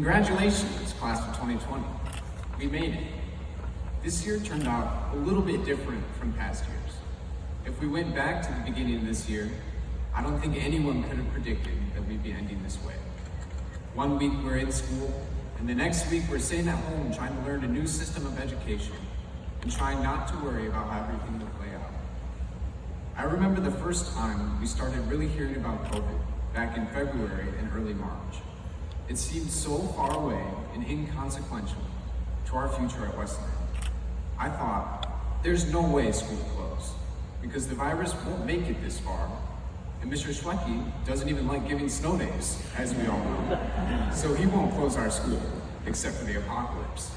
Congratulations, class of 2020. We made it. This year turned out a little bit different from past years. If we went back to the beginning of this year, I don't think anyone could have predicted that we'd be ending this way. 1 week we're in school, and the next week we're sitting at home trying to learn a new system of education and trying not to worry about how everything will play out. I remember the first time we started really hearing about COVID back in February and early March. It seemed so far away and inconsequential to our future at Westland. I thought, there's no way school will close because the virus won't make it this far. And Mr. Schwecke doesn't even like giving snow days, as we all know. So he won't close our school, except for the apocalypse.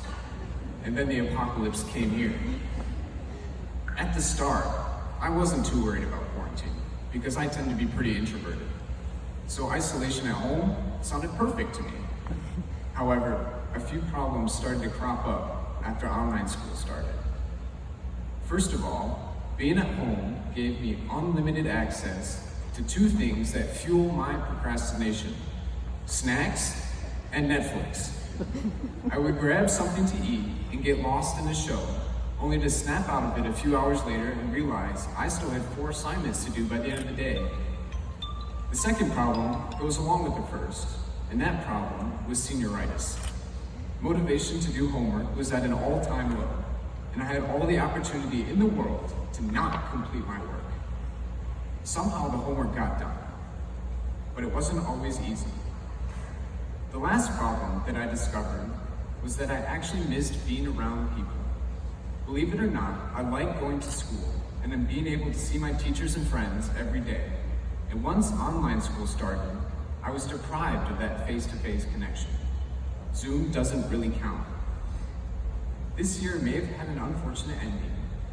And then the apocalypse came here. At the start, I wasn't too worried about quarantine because I tend to be pretty introverted. So isolation at home sounded perfect to me. However, a few problems started to crop up after online school started. First of all, being at home gave me unlimited access to two things that fuel my procrastination: snacks and Netflix. I would grab something to eat and get lost in a show, only to snap out of it a few hours later and realize I still had 4 assignments to do by the end of the day. The second problem goes along with the first, and that problem was senioritis. Motivation to do homework was at an all-time low, and I had all the opportunity in the world to not complete my work. Somehow the homework got done, but it wasn't always easy. The last problem that I discovered was that I actually missed being around people. Believe it or not, I like going to school and then being able to see my teachers and friends every day. And once online school started, I was deprived of that face-to-face connection. Zoom doesn't really count. This year may have had an unfortunate ending,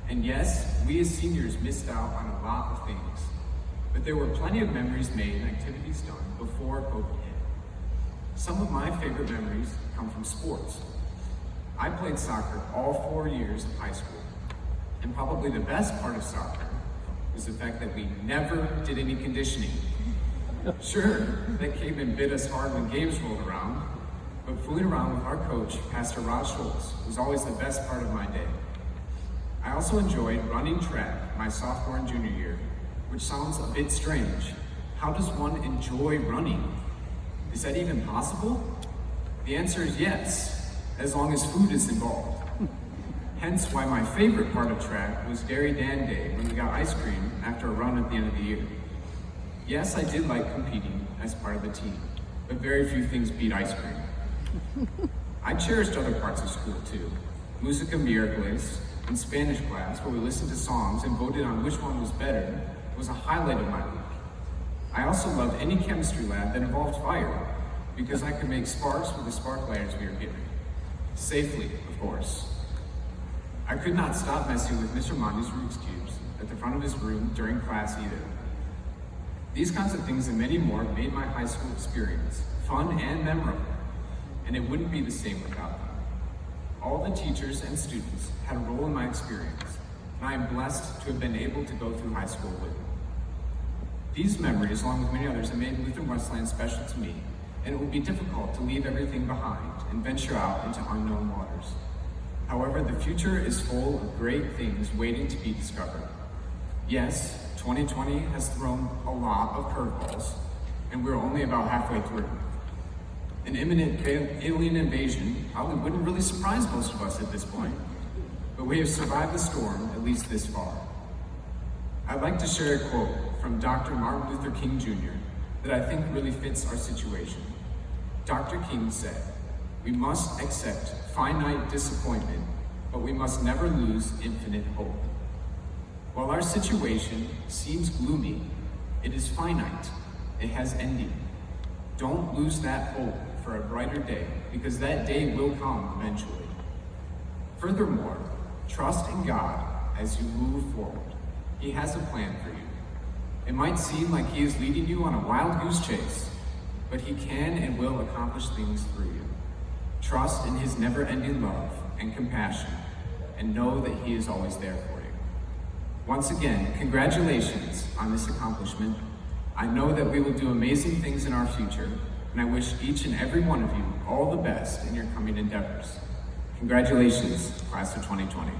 and yes, we as seniors missed out on a lot of things, but there were plenty of memories made and activities done before COVID hit. Some of my favorite memories come from sports. I played soccer all 4 years of high school, and probably the best part of soccer was the fact that we never did any conditioning. Sure, that came and bit us hard when games rolled around, but fooling around with our coach, Pastor Rod Schultz, was always the best part of my day. I also enjoyed running track my sophomore and junior year, which sounds a bit strange. How does one enjoy running? Is that even possible? The answer is yes, as long as food is involved. Hence why my favorite part of track was Dairy Dan Day when we got ice cream after a run at the end of the year. Yes, I did like competing as part of the team, but very few things beat ice cream. I cherished other parts of school too. Musica Miércoles and Spanish class, where we listened to songs and voted on which one was better, was a highlight of my week. I also loved any chemistry lab that involved fire, because I could make sparks with the spark lighters we were given. Safely, of course. I could not stop messing with Mr. Monty's Rubik's Cubes at the front of his room during class either. These kinds of things and many more made my high school experience fun and memorable, and it wouldn't be the same without them. All the teachers and students had a role in my experience, and I am blessed to have been able to go through high school with them. These memories, along with many others, have made Lutheran Westland special to me, and it will be difficult to leave everything behind and venture out into unknown waters. However, the future is full of great things waiting to be discovered. Yes, 2020 has thrown a lot of curveballs, and we're only about halfway through. An imminent alien invasion probably wouldn't really surprise most of us at this point, but we have survived the storm, at least this far. I'd like to share a quote from Dr. Martin Luther King Jr. that I think really fits our situation. Dr. King said, "We must accept finite disappointment, but we must never lose infinite hope." While our situation seems gloomy, it is finite. It has ending. Don't lose that hope for a brighter day, because that day will come eventually. Furthermore, trust in God as you move forward. He has a plan for you. It might seem like He is leading you on a wild goose chase, but He can and will accomplish things through you. Trust in His never-ending love and compassion, and know that He is always there for you. Once again, congratulations on this accomplishment. I know that we will do amazing things in our future, and I wish each and every one of you all the best in your coming endeavors. Congratulations, class of 2020.